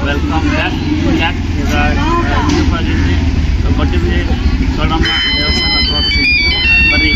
Welcome back ಕೊಟ್ಟಿದ್ವಿ ಸೊಳ್ಳಮ್ಮ ದೇವಸ್ಥಾನ ತೋರಿಸ್ತೀವಿ ಬರ್ರಿ.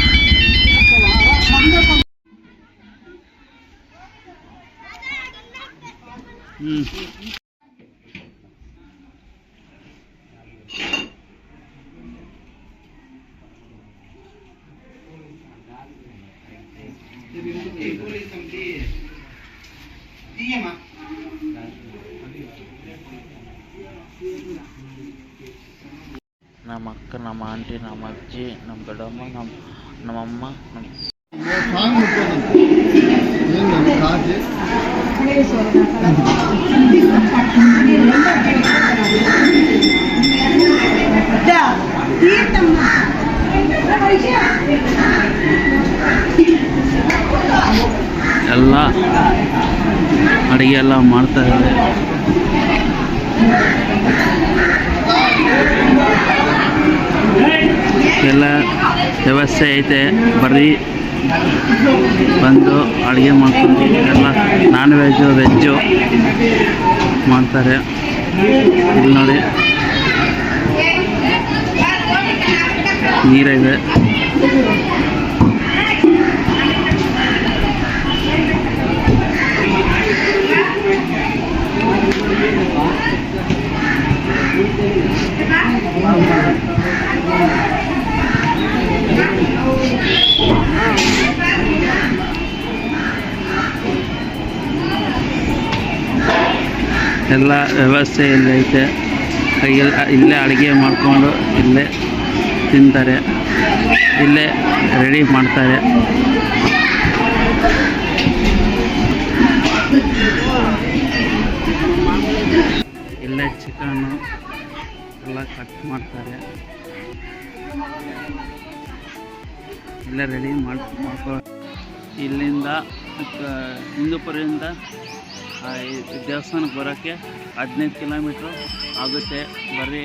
ನಮ್ಮ ಅಕ್ಕ, ನಮ್ಮ ಆಂಟಿ, ನಮ್ಮ ಅಜ್ಜಿ, ನಮ್ಮ ದೊಡ್ಡಮ್ಮ, ನಮ್ಮಮ್ಮ, ಎಲ್ಲ ಅಡುಗೆ ಎಲ್ಲ ಮಾಡ್ತಾ ಇದ್ದಾರೆ. ಎಲ್ಲ ವ್ಯವಸ್ಥೆ ಐತೆ, ಬರ್ರಿ ಬಂದು ಅಡುಗೆ ಮಾಡ್ಕೊಂಡು ಎಲ್ಲ ನಾನ್ ವೆಜ್ಜು ವೆಜ್ಜು ಮಾಡ್ತಾರೆ. ಇಲ್ಲಿ ನೋಡಿ ನೀರಿದೆ. ಎಲ್ಲ ವ್ಯವಸ್ಥೆ ಇಲ್ಲೈತೆ. ಇಲ್ಲೇ ಅಡುಗೆ ಮಾಡಿಕೊಂಡು ಇಲ್ಲೇ ತಿಂತಾರೆ, ಇಲ್ಲೇ ರೆಡಿ ಮಾಡ್ತಾರೆ. ಇಲ್ಲೇ ಚಿಕನ್ನು ಎಲ್ಲ ಕಟ್ ಮಾಡ್ತಾರೆ, ಇಲ್ಲೇ ರೆಡಿ ಮಾಡ್ಕೊ. ಇಲ್ಲಿಂದ ಹಿಂದೂಪುರದಿಂದ ದೇವಸ್ಥಾನಕ್ಕೆ ಬರೋಕ್ಕೆ 15 ಕಿಲೋಮೀಟ್ರು ಆಗುತ್ತೆ. ಬರ್ರಿ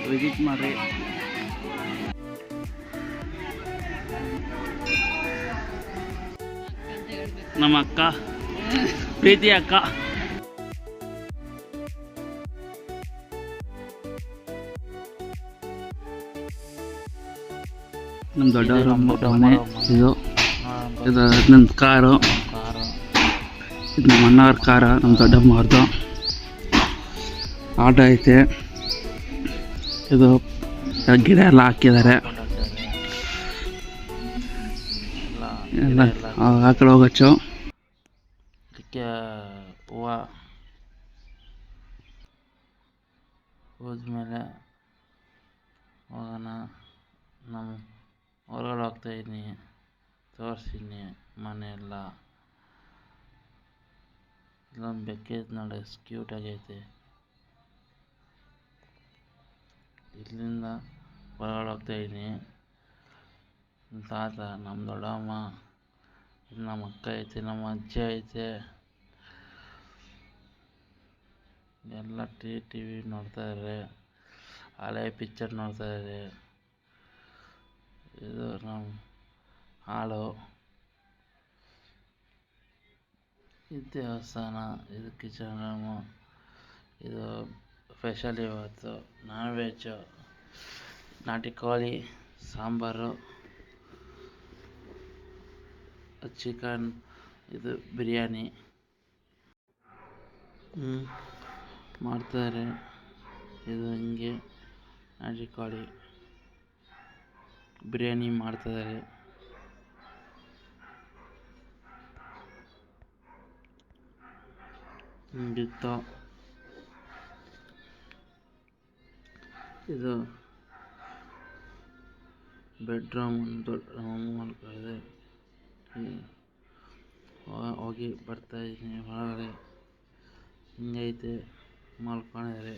ವಿಸಿಟ್ ಮಾಡಿರಿ. ನಮ್ಮ ಅಕ್ಕ, ಪ್ರೀತಿ ಅಕ್ಕ. ನಮ್ಮ ದೊಡ್ಡವರು ಮನೆ ಇದು ನನ್ನ ಕಾರು, ಇದು ನಮ್ಮ ಅಣ್ಣವ್ರ ಕಾರ, ನಮ್ಮ ದೊಡ್ಡಮ್ಮವ್ರದ್ದು ಆಟೋ ಐತೆ. ಇದು ಗಿಡ ಎಲ್ಲ ಹಾಕಿದ್ದಾರೆ, ಎಲ್ಲ ಆ ಕಡೆ ಹೋಗಚ್ಚು. ಅದಕ್ಕೆ ಹೂವು ಹೋದ್ಮೇಲೆ ಹೋಗೋಣ. ನಮ್ಮ ಹೊರಗಡೆ ಹೋಗ್ತಾಯಿದ್ದೀನಿ, ತೋರಿಸ್ತೀನಿ ಮನೆಯೆಲ್ಲ. ಇಲ್ಲೊಂದು ಬೆಕ್ಕೈತೆ ನೋಡಿ, ಕ್ಯೂಟ್ ಆಗೈತೆ. ಇಲ್ಲಿಂದ ಹೊರಗಡೆ ಹೋಗ್ತಾಯಿದ್ದೀನಿ. ನಮ್ಮ ತಾತ, ನಮ್ಮ ದೊಡ್ಡಮ್ಮ, ಇಲ್ಲಿ ನಮ್ಮ ಅಕ್ಕ ಐತೆ, ನಮ್ಮ ಅಜ್ಜಿ ಐತೆ. ಎಲ್ಲ ಟಿ ವಿ ನೋಡ್ತಾಯಿದ್ದಾರೆ, ಹಳೆ ಪಿಕ್ಚರ್ ನೋಡ್ತಾಯಿದ್ದಾರೆ. ಇದು ನಮ್ಮ ಹಾಳು, ಇದು ದೇವಸ್ಥಾನ, ಇದು ಕಿಚನ್ ರೂಮು. ಇದು ಸ್ಪೆಷಲ್ ಇವತ್ತು ನಾನ್ ವೆಜ್ಜು, ನಾಟಿ ಕೋಳಿ ಸಾಂಬಾರು, ಚಿಕನ್, ಇದು ಬಿರಿಯಾನಿ ಮಾಡ್ತಾರೆ. ಇದು ಹಿಂಗೆ ನಾಟಿ ಕೋಳಿ ಬಿರಿಯಾನಿ ಮಾಡ್ತಿದ್ದಾರೆ. ಹಿಂಗಿತ್ತು. ಇದು ಬೆಡ್ರೂಮ್. ಮಲ್ಕೊಂಡಿದೆ, ಹೋಗಿ ಬರ್ತಾಯಿದ್ದೀನಿ ಒಳಗಡೆ. ಹಿಂಗೈತೆ, ಮಲ್ಕೊಂಡಿದ್ದಾರೆ.